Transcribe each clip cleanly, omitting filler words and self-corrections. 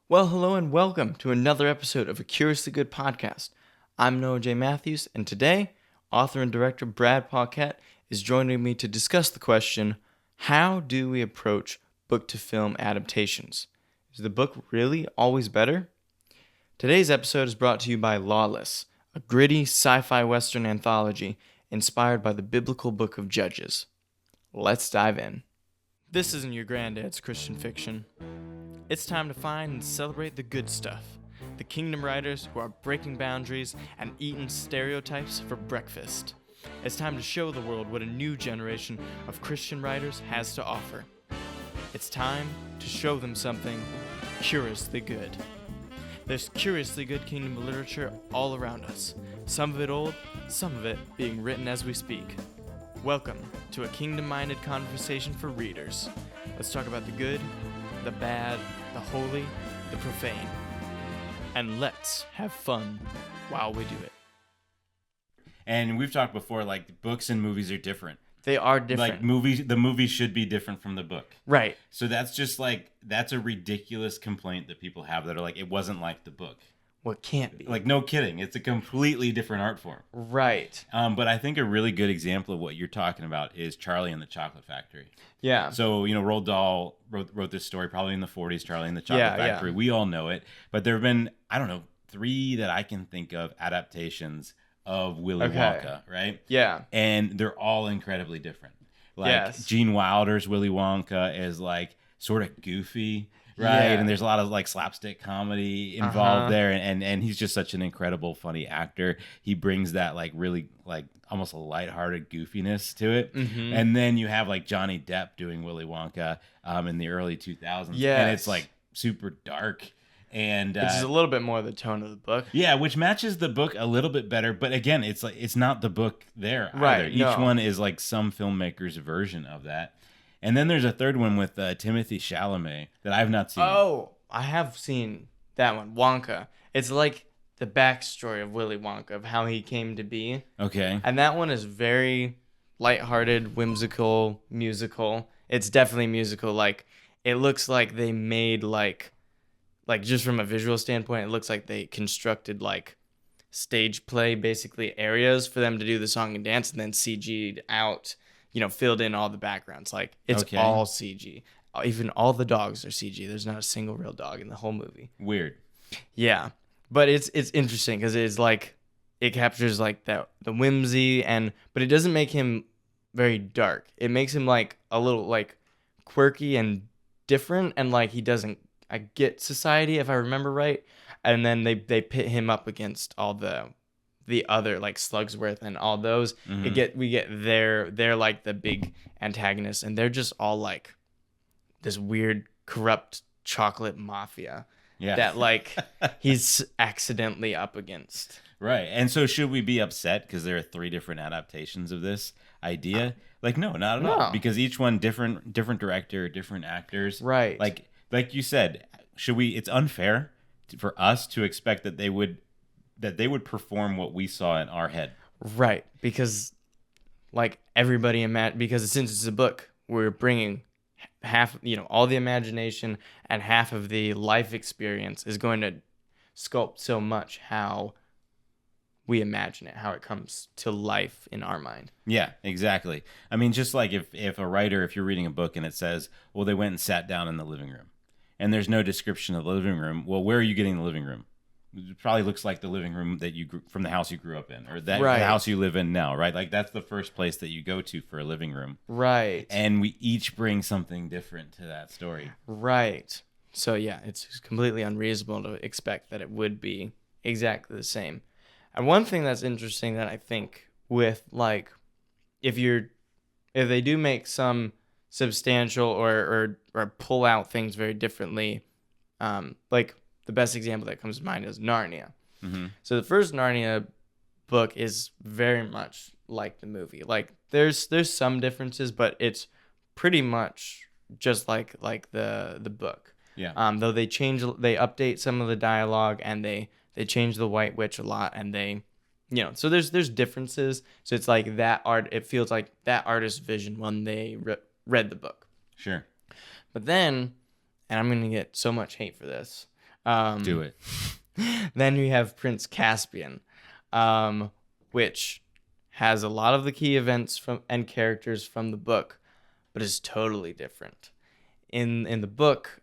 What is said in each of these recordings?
Well, hello and welcome to another episode of A Curiously Good Podcast. I'm Noah J. Matthews, and today, author and director Brad Pauquette is joining me to discuss the question, how do we approach book-to-film adaptations? Is the book really always better? Today's episode is brought to you by Lawless, a gritty sci-fi western anthology inspired by the biblical book of Judges. Let's dive in. This isn't your granddad's Christian fiction. It's time to find and celebrate the good stuff. The kingdom writers who are breaking boundaries and eating stereotypes for breakfast. It's time to show the world what a new generation of Christian writers has to offer. It's time to show them something curiously good. There's curiously good kingdom literature all around us. Some of it old, some of it being written as we speak. Welcome to a kingdom-minded conversation for readers. Let's talk about the good, the bad, the holy, the profane. And let's have fun while we do it. And we've talked before, like, books and movies are different. They are different. Like, the movie should be different from the book. Right. So that's just, like, that's a ridiculous complaint that people have that are like, it wasn't like the book. Well, it can't be. Like, no kidding. It's a completely different art form. Right. But I think a really good example of what you're talking about is Charlie and the Chocolate Factory. Yeah. So, Roald Dahl wrote this story probably in the 40s, Charlie and the Chocolate Factory. Yeah. We all know it. But there have been, 3 that I can think of adaptations of Willy Wonka, right? Yeah. And they're all incredibly different. Like, yes. Gene Wilder's Willy Wonka is, like, sort of goofy, right? Yeah. And there's a lot of, like, slapstick comedy involved there. And he's just such an incredible, funny actor. He brings that, like, really, like, almost a lighthearted goofiness to it. Mm-hmm. And then you have, like, Johnny Depp doing Willy Wonka in the early 2000s. Yes. And it's, like, super dark. And which is a little bit more the tone of the book. Yeah, which matches the book a little bit better. But again, it's like it's not the book there either. Right, Each one is like some filmmaker's version of that. And then there's a third one with Timothée Chalamet that I've not seen. Oh, I have seen that one, Wonka. It's like the backstory of Willy Wonka, of how he came to be. Okay. And that one is very lighthearted, whimsical, musical. It's definitely musical. Like, it looks like they made like just from a visual standpoint, it looks like they constructed like stage play, basically areas for them to do the song and dance, and then CG'd out, filled in all the backgrounds. Like, it's all CG. Even all the dogs are CG. There's not a single real dog in the whole movie. Weird. Yeah. But it's interesting because it's like, it captures like the whimsy, but it doesn't make him very dark. It makes him like a little like quirky and different, and like he doesn't get society, if I remember right, and then they pit him up against all the other like Slugsworth and all those. Mm-hmm. We get they're like the big antagonists, and they're just all like this weird corrupt chocolate mafia that like he's accidentally up against. Right. And so should we be upset because there are 3 different adaptations of this idea? Like, no, not at all, because each one different director, different actors. Right. Like you said, it's unfair for us to expect that they would perform what we saw in our head. Right. Because like everybody because since it's a book, we're bringing half, all the imagination, and half of the life experience is going to sculpt so much how we imagine it, how it comes to life in our mind. Yeah, exactly. I mean, just like if you're reading a book and it says, well, they went and sat down in the living room, and there's no description of the living room. Well, where are you getting the living room? It probably looks like the living room that from the house you grew up in, or the house you live in now, right? Like, that's the first place that you go to for a living room. Right. And we each bring something different to that story. Right. So yeah, it's completely unreasonable to expect that it would be exactly the same. And one thing that's interesting that I think with like, if they do make some substantial or pull out things very differently, like the best example that comes to mind is Narnia. Mm-hmm. So the first Narnia book is very much like the movie. Like, there's some differences, but it's pretty much just like the book. Yeah. Though they update some of the dialogue, and they change the White Witch a lot, and they, so there's differences. So it's like that art. It feels like that artist's vision when they read the book. Sure. But then, and I'm gonna get so much hate for this, Do it. Then we have Prince Caspian, which has a lot of the key events and characters from the book, but is totally different. In the book,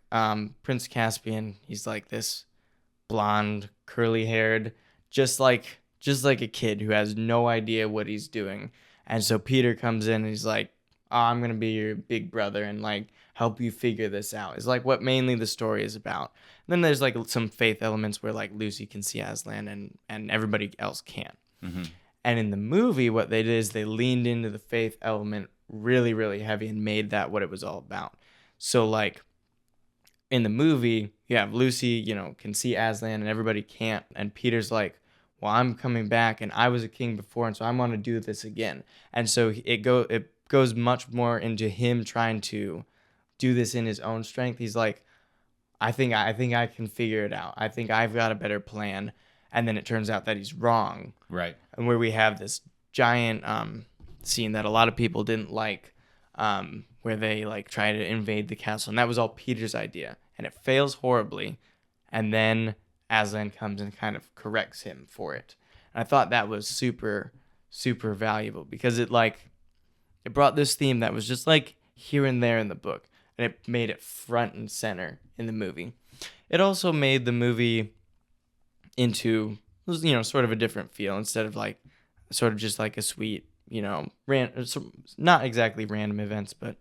Prince Caspian, he's like this blonde, curly-haired, just like a kid who has no idea what he's doing. And so Peter comes in and he's like, "Oh, I'm gonna be your big brother and like help you figure this out." It's like what mainly the story is about. And then there's like some faith elements where like Lucy can see Aslan and everybody else can't. Mm-hmm. And in the movie, what they did is they leaned into the faith element really, really heavy and made that what it was all about. So like in the movie, you have Lucy, can see Aslan and everybody can't. And Peter's like, "Well, I'm coming back and I was a king before, and so I want to do this again." And so it goes much more into him trying to do this in his own strength. He's like, I think I can figure it out. I think I've got a better plan. And then it turns out that he's wrong. Right. And where we have this giant scene that a lot of people didn't like, where they like try to invade the castle, and that was all Peter's idea, and it fails horribly. And then Aslan comes and kind of corrects him for it. And I thought that was super, super valuable because it brought this theme that was just like here and there in the book, and it made it front and center in the movie. It also made the movie into, sort of a different feel instead of like sort of just like a sweet, not exactly random events, but,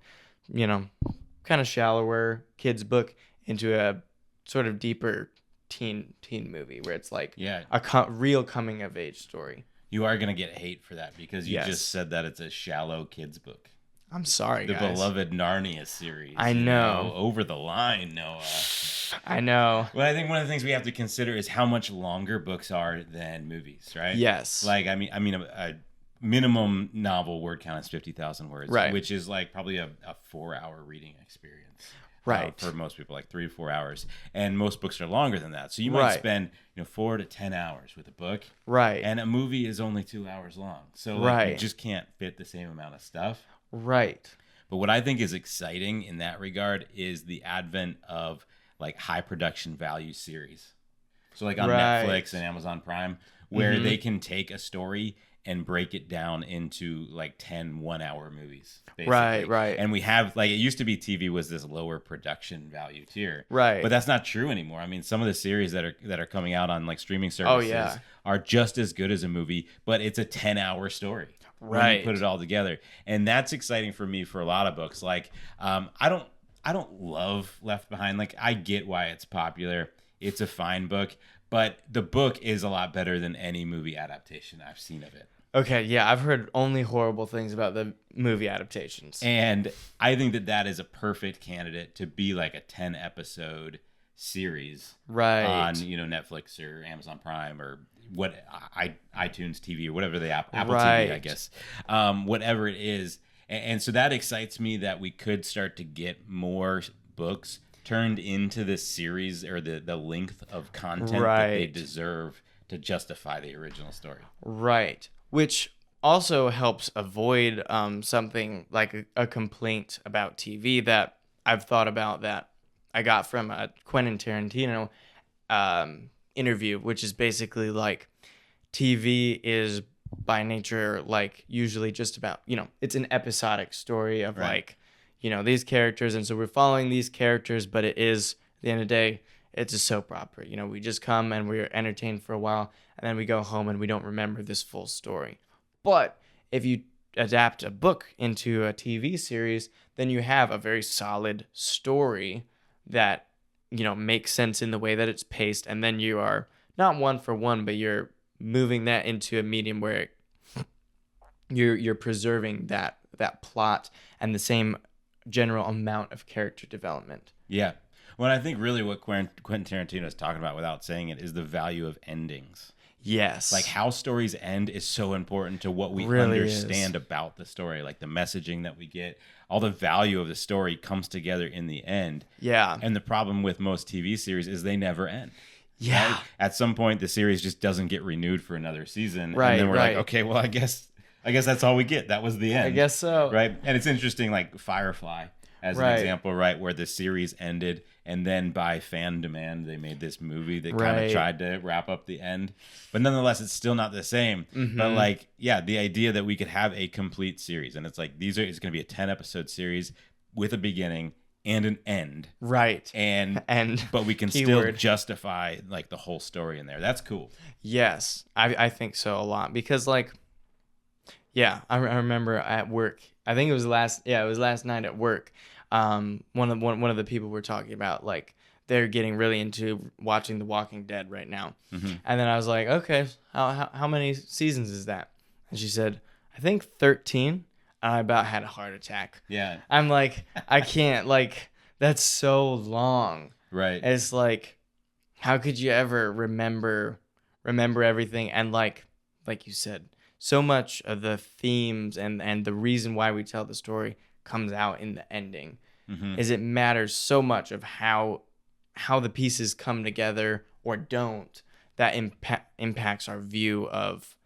kind of shallower kids book into a sort of deeper teen movie where it's like a real coming of age story. You are going to get hate for that because you Yes. just said that it's a shallow kids book. I'm sorry, The guys. beloved Narnia series. I know. Over the line, Noah. I know. Well, I think one of the things we have to consider is how much longer books are than movies, right? Yes. Like, I mean, a minimum novel word count is 50,000 words, Right. which is like probably a 4-hour reading experience. Right. For most people, like 3 to 4 hours. And most books are longer than that. So you might Right. spend, 4 to 10 hours with a book. Right. And a movie is only 2 hours long. So like, you Right. just can't fit the same amount of stuff. Right. But what I think is exciting in that regard is the advent of like high production value series. So like on Right. Netflix and Amazon Prime, where they can take a story and break it down into like 10 1-hour movies. Basically. Right. And we have like, it used to be TV was this lower production value tier. Right. But that's not true anymore. I mean, some of the series that are coming out on like streaming services are just as good as a movie, but it's a 10-hour story. When Right. you put it all together. And that's exciting for me for a lot of books. Like, I don't love Left Behind. Like, I get why it's popular. It's a fine book, but the book is a lot better than any movie adaptation I've seen of it. Okay, yeah, I've heard only horrible things about the movie adaptations. And I think that is a perfect candidate to be like a 10-episode series Right. on, Netflix or Amazon Prime or what iTunes TV or whatever the Apple Right. TV, I guess, whatever it is. And so that excites me that we could start to get more books turned into this series or the length of content that they Right. deserve to justify the original story. Right. Which also helps avoid something like a complaint about TV that I've thought about that I got from a Quentin Tarantino interview, which is basically like TV is by nature like usually just about, it's an episodic story of Right. like, these characters. And so we're following these characters, but it is, at the end of the day, it's a soap opera. We just come and we're entertained for a while and then we go home and we don't remember this full story. But if you adapt a book into a TV series, then you have a very solid story that, makes sense in the way that it's paced. And then you are not one for one, but you're moving that into a medium where you're preserving that plot and the same general amount of character development. Yeah. Well, I think really what Quentin Tarantino is talking about without saying it is the value of endings. Yes. Like how stories end is so important to what we Really understand is. about the story. Like the messaging that we get, all the value of the story comes together in the end. Yeah. And the problem with most TV series is they never end. Yeah. Right? At some point, the series just doesn't get renewed for another season. Right, And then we're right. like, okay, well, I guess that's all we get. That was the end. I guess so. Right. And it's interesting, like Firefly. as an Right. example, right, where the series ended, and then by fan demand, they made this movie that kind of Right. tried to wrap up the end. But nonetheless, it's still not the same. But Mm-hmm. like, yeah, the idea that we could have a complete series, and it's like it's going to be a 10-episode series with a beginning and an end, Right. and And but we can still keyword. justify like the whole story in there. That's cool. Yes, I think so a lot because like, yeah, I remember at work. I think it was last night at work. One of the people were talking about like they're getting really into watching The Walking Dead right now, and then I was like, okay, how many seasons is that? And she said, I think 13. And I about had a heart attack. Yeah, I'm like, I can't like that's so long. right. And it's like, how could you ever remember everything? And like you said, so much of the themes and the reason why we tell the story comes out in the ending. Is it matters so much of how the pieces come together or don't that impacts our view of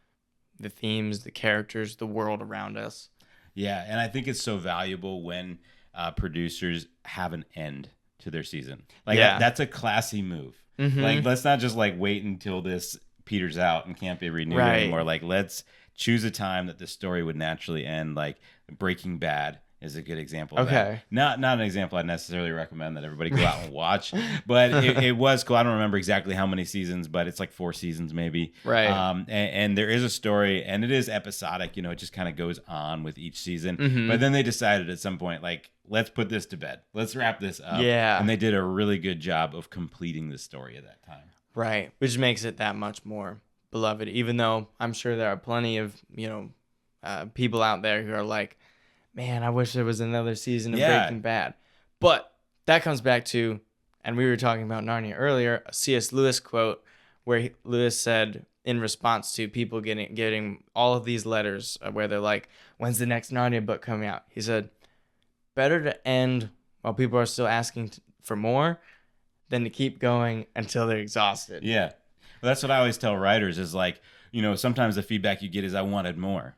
the themes, the characters, the world around us. Yeah, and I think it's so valuable when producers have an end to their season. Like Yeah. that's a classy move. Mhm. Like let's not just like wait until this peters out and can't be renewed Right. anymore. Like let's choose a time that the story would naturally end. Like Breaking Bad is a good example of that. Okay. Not an example I'd necessarily recommend that everybody go out and watch, but it was cool. I don't remember exactly how many seasons, but it's like 4 seasons maybe. Right. And there is a story, and it is episodic. You know, it just kind of goes on with each season. Mhm. But then they decided at some point, like, let's put this to bed. Let's wrap this up. Yeah. And they did a really good job of completing the story at that time. Right. Which makes it that much more beloved, even though I'm sure there are plenty of, people out there who are like, man, I wish there was another season of Yeah. Breaking Bad. But that comes back to, and we were talking about Narnia earlier, a C.S. Lewis quote where Lewis said in response to people getting all of these letters where they're like, when's the next Narnia book coming out? He said, better to end while people are still asking for more than to keep going until they're exhausted. Yeah. Well, that's what I always tell writers is like, sometimes the feedback you get is I wanted more.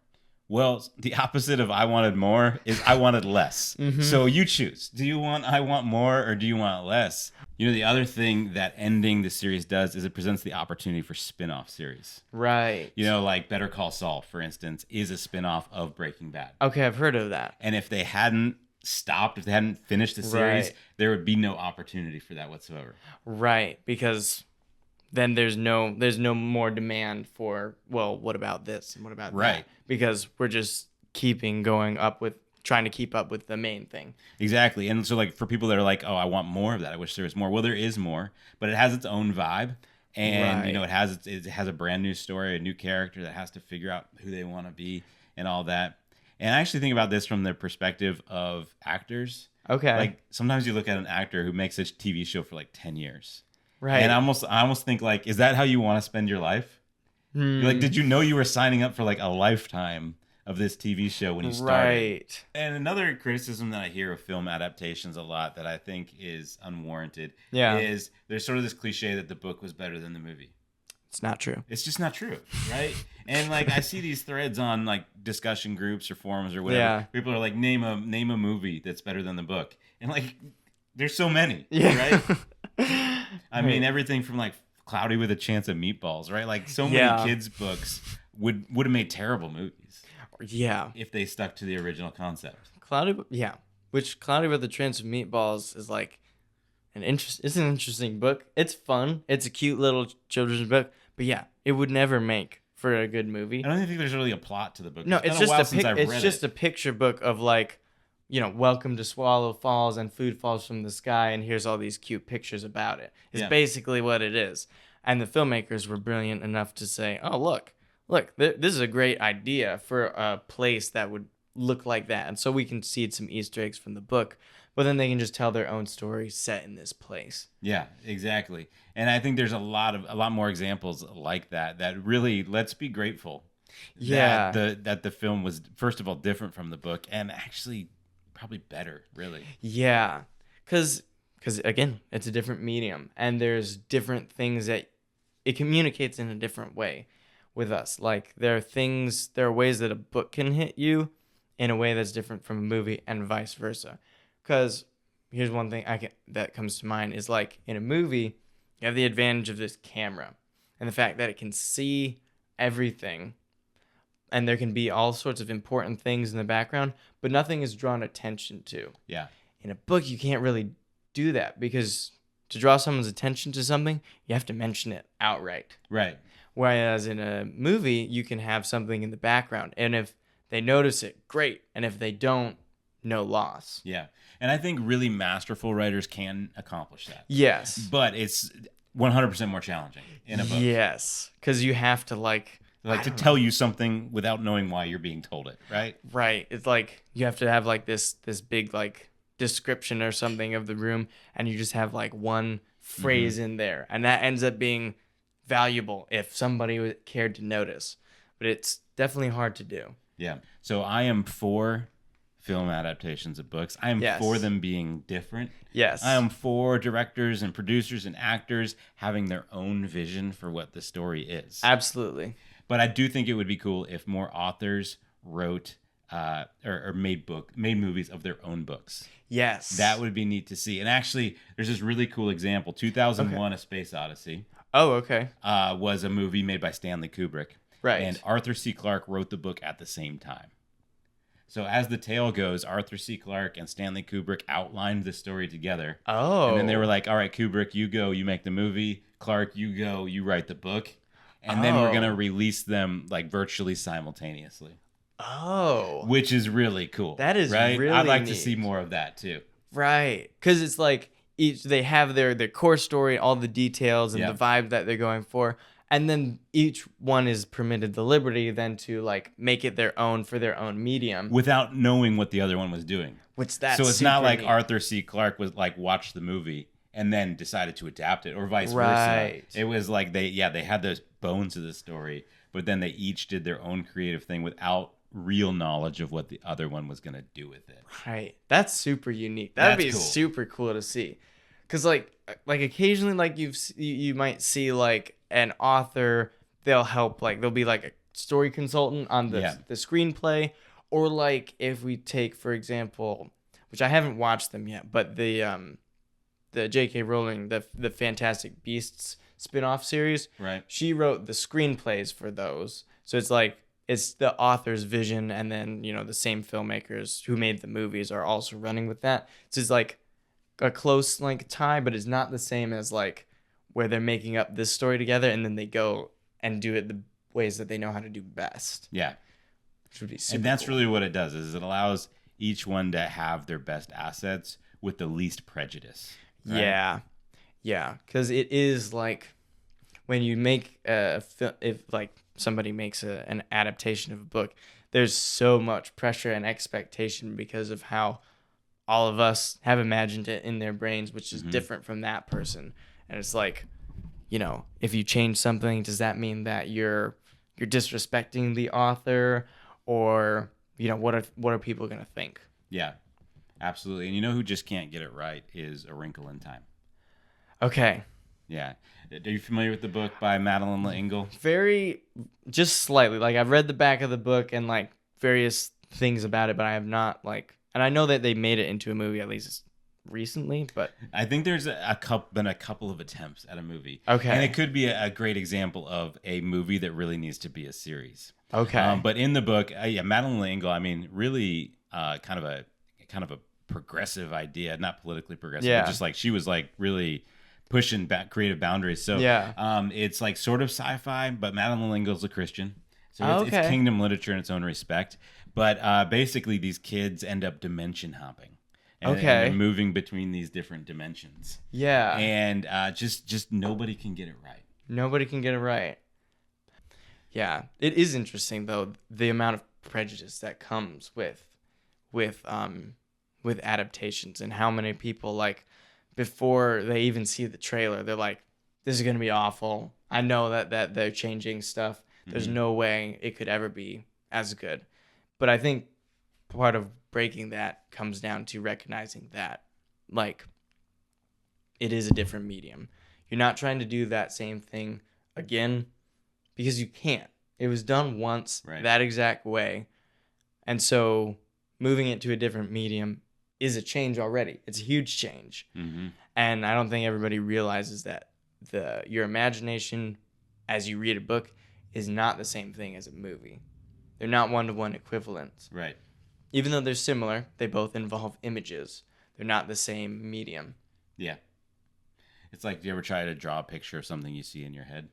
Well, the opposite of I wanted more is I wanted less. Mhm. So you choose. Do you want I want more or do you want less? The other thing that ending the series does is it presents the opportunity for spin-off series. Right. Like Better Call Saul, for instance, is a spin-off of Breaking Bad. Okay, I've heard of that. And if they hadn't stopped, if they hadn't finished the series, Right. there would be no opportunity for that whatsoever. Right, because then there's no more demand for, well, what about this and what about Right. that? Because we're just trying to keep up with the main thing. Exactly. And so like for people that are like, oh, I want more of that. I wish there was more. Well, there is more, but it has its own vibe. And, Right. it has a brand new story, a new character that has to figure out who they want to be and all that. And I actually think about this from the perspective of actors. Okay. Like sometimes you look at an actor who makes a TV show for like 10 years. Right. And I almost think like, is that how you want to spend your life? You're like, did you know you were signing up for like a lifetime of this TV show when you started? Right. And another criticism that I hear of film adaptations a lot that I think is unwarranted Yeah. is there's sort of this cliche that the book was better than the movie. It's not true. It's just not true, right? And like I see these threads on like discussion groups or forums or whatever. Yeah. People are like, name a movie that's better than the book. And like there's so many, Yeah. right? I mean, everything from like Cloudy with a Chance of Meatballs, right? Like so many Yeah. kids' books would have made terrible movies Yeah. if they stuck to the original concept. Cloudy with the Chance of Meatballs is like it's an interesting book. It's fun. It's a cute little children's book. But yeah, it would never make for a good movie. I don't even think there's really a plot to the book. No, It's it's been a while just since I've read it. a picture book of like, welcome to Swallow Falls and food falls from the sky and here's all these cute pictures about it. It's Yeah. basically what it is. And the filmmakers were brilliant enough to say, "Oh, look, this is a great idea for a place that would look like that." And so we can see some Easter eggs from the book, but then they can just tell their own story set in this place. Yeah, exactly. And I think there's a lot more examples like that really, let's be grateful Yeah. that the film was first of all different from the book and actually probably better, really. Yeah, because again, it's a different medium, and there's different things that it communicates in a different way with us. Like there are ways that a book can hit you in a way that's different from a movie, and vice versa. Because here's one thing that comes to mind is like in a movie, you have the advantage of this camera and the fact that it can see everything, and there can be all sorts of important things in the background, but nothing is drawn attention to. Yeah. In a book, you can't really do that because to draw someone's attention to something, you have to mention it outright. Right. Whereas in a movie, you can have something in the background, and if they notice it, great, and if they don't, no loss. Yeah. And I think really masterful writers can accomplish that. Yes. But it's 100% more challenging in a book. Yes, because you have to like To tell you something without knowing why you're being told it, right? Right. It's like you have to have like this big like description or something of the room, and you just have like one phrase in there, and that ends up being valuable if somebody cared to notice. But it's definitely hard to do. Yeah. So I am for film adaptations of books. I am for them being different. Yes. I am for directors and producers and actors having their own vision for what the story is. Absolutely. But I do think it would be cool if more authors wrote or made movies of their own books. Yes. That would be neat to see. And actually, there's this really cool example. 2001: A Space Odyssey. Oh, okay. Was a movie made by Stanley Kubrick. Right. And Arthur C. Clarke wrote the book at the same time. So as the tale goes, Arthur C. Clarke and Stanley Kubrick outlined the story together. Oh. And then they were like, all right, Kubrick, you go, you make the movie. Clarke, you go, you write the book. And then we're going to release them like virtually simultaneously. Oh. Which is really cool. That is right? really I'd like neat. to see more of that too. Right. Because it's like they have their core story, all the details and the vibe that they're going for. And then each one is permitted the liberty then to like make it their own for their own medium. Without knowing what the other one was doing. Which that's so it's not like neat. Arthur C. Clarke was like watched the movie and then decided to adapt it or vice Right. versa. It was like they had those bones of the story, but then they each did their own creative thing without real knowledge of what the other one was going to do with it. Right. That's super unique. That'd be cool. super cool to see. Cuz like occasionally like you might see like an author, they'll help like there'll be like a story consultant on the screenplay, or like if we take for example, which I haven't watched them yet, but the J.K. Rowling, the Fantastic Beasts spin-off series, Right. She wrote the screenplays for those. So it's like it's the author's vision, and then the same filmmakers who made the movies are also running with that. So it's like a close like tie, but it's not the same as like where they're making up this story together and then they go and do it the ways that they know how to do best. Yeah. Which would be super And that's cool. really what it does is it allows each one to have their best assets with the least prejudice. Right? Yeah. Yeah, cuz it is like when you make if like somebody makes an adaptation of a book, there's so much pressure and expectation because of how all of us have imagined it in their brains, which is different from that person. And it's like, if you change something, does that mean that you're disrespecting the author, or what are people gonna think? Yeah, absolutely. And who just can't get it right is A Wrinkle in Time. Okay. Yeah. Are you familiar with the book by Madeleine L'Engle? Just slightly. Like I've read the back of the book and like various things about it, but I have not like, and I know that they made it into a movie at least recently, but I think there's been a couple of attempts at a movie. Okay. And it could be a great example of a movie that really needs to be a series. Okay. But in the book, Madeleine L'Engle, I mean, really kind of a progressive idea, not politically progressive, but just like she was like really pushing back creative boundaries. So it's like sort of sci-fi, but Madeleine L'Engle's a Christian. So it's kingdom literature in its own respect. But basically these kids end up dimension hopping. And they're moving between these different dimensions. Yeah. And just nobody can get it right. Nobody can get it right. Yeah. It is interesting though, the amount of prejudice that comes with adaptations, and how many people like before they even see the trailer, they're like, this is going to be awful. I know that they're changing stuff. There's no way it could ever be as good. But I think part of breaking that comes down to recognizing that, like, it is a different medium. You're not trying to do that same thing again because you can't. It was done once that exact way. And so moving it to a different medium is a change already. It's a huge change. Mm-hmm. And I don't think everybody realizes that your imagination as you read a book is not the same thing as a movie. They're not one-to-one equivalents. Right. Even though they're similar, they both involve images. They're not the same medium. Yeah. It's like, do you ever try to draw a picture of something you see in your head?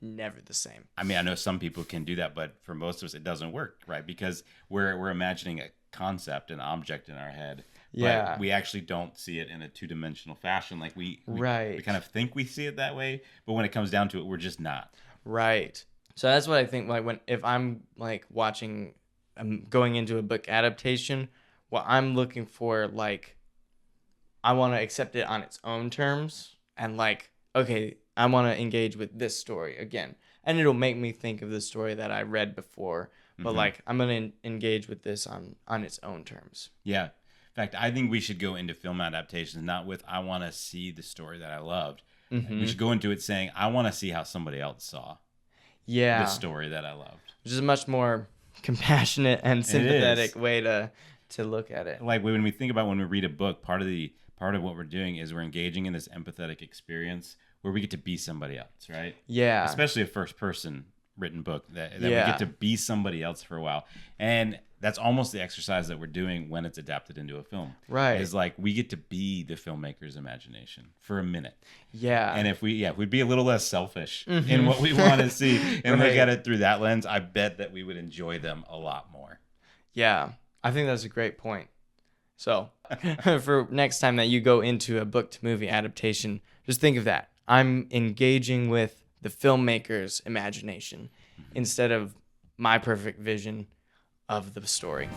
Never the same. I mean, I know some people can do that, but for most of us, it doesn't work, right? Because we're imagining a concept, an object in our head. Yeah. But we actually don't see it in a two-dimensional fashion. Like we Right. kind of think we see it that way, but when it comes down to it, we're just not. Right. So that's what I think. Like if I'm like watching, I'm going into a book adaptation, what I'm looking for, like, I want to accept it on its own terms, and like, okay, I want to engage with this story again, and it'll make me think of the story that I read before. But like, I'm gonna engage with this on its own terms. Yeah. In fact, I think we should go into film adaptations not with I want to see the story that I loved. Mm-hmm. We should go into it saying I want to see how somebody else saw Yeah. the story that I loved. Which is a much more compassionate and sympathetic way to look at it. Like when we think about when we read a book, part of what we're doing is we're engaging in this empathetic experience where we get to be somebody else, right? Yeah. Especially a first person written book that we Yeah. get to be somebody else for a while. And that's almost the exercise that we're doing when it's adapted into a film. Right. Is like we get to be the filmmaker's imagination for a minute. Yeah. And if we'd be a little less selfish in what we want to see and look at it through that lens, I bet that we would enjoy them a lot more. Yeah. I think that's a great point. So for next time that you go into a book to movie adaptation, just think of that. I'm engaging with the filmmaker's imagination instead of my perfect vision of the story.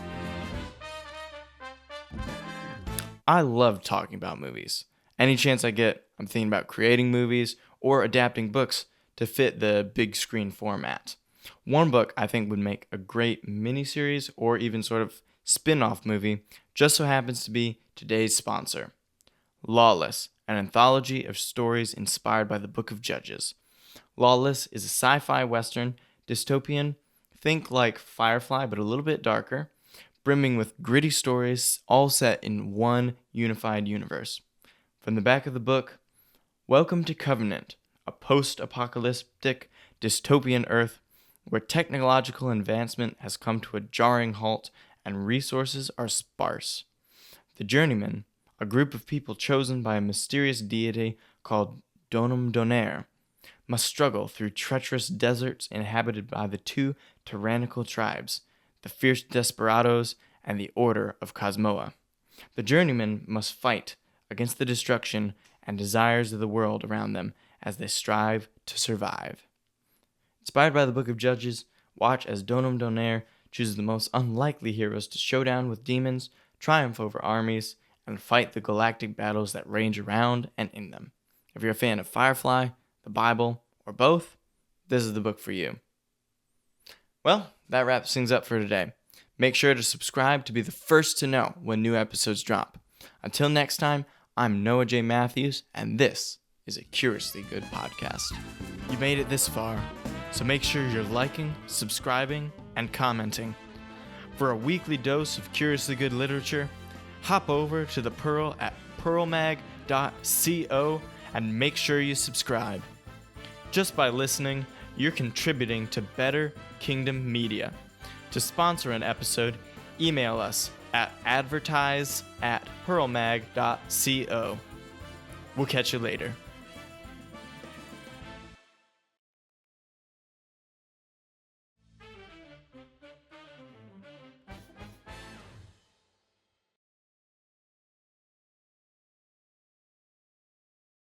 I love talking about movies. Any chance I get, I'm thinking about creating movies or adapting books to fit the big screen format. One book I think would make a great miniseries or even sort of spin-off movie just so happens to be today's sponsor, Lawless, an anthology of stories inspired by the Book of Judges. Lawless is a sci-fi western dystopian, think like Firefly but a little bit darker, brimming with gritty stories all set in one unified universe. From the back of the book, welcome to Covenant, a post-apocalyptic dystopian Earth where technological advancement has come to a jarring halt and resources are sparse. The Journeymen, a group of people chosen by a mysterious deity called Donum Donaire, must struggle through treacherous deserts inhabited by the two tyrannical tribes, the fierce Desperados and the Order of Cosmoa. The Journeymen must fight against the destruction and desires of the world around them as they strive to survive. Inspired by the Book of Judges, watch as Donum Donaire chooses the most unlikely heroes to show down with demons, triumph over armies, and fight the galactic battles that range around and in them. If you're a fan of Firefly, the Bible, or both, this is the book for you. Well, that wraps things up for today. Make sure to subscribe to be the first to know when new episodes drop. Until next time, I'm Noah J. Matthews, and this is a Curiously Good podcast. You made it this far, so make sure you're liking, subscribing, and commenting. For a weekly dose of Curiously Good literature, hop over to the Pearl at pearlmag.co and make sure you subscribe. Just by listening, you're contributing to Better Kingdom Media. To sponsor an episode, email us at advertise@pearlmag.co. We'll catch you later.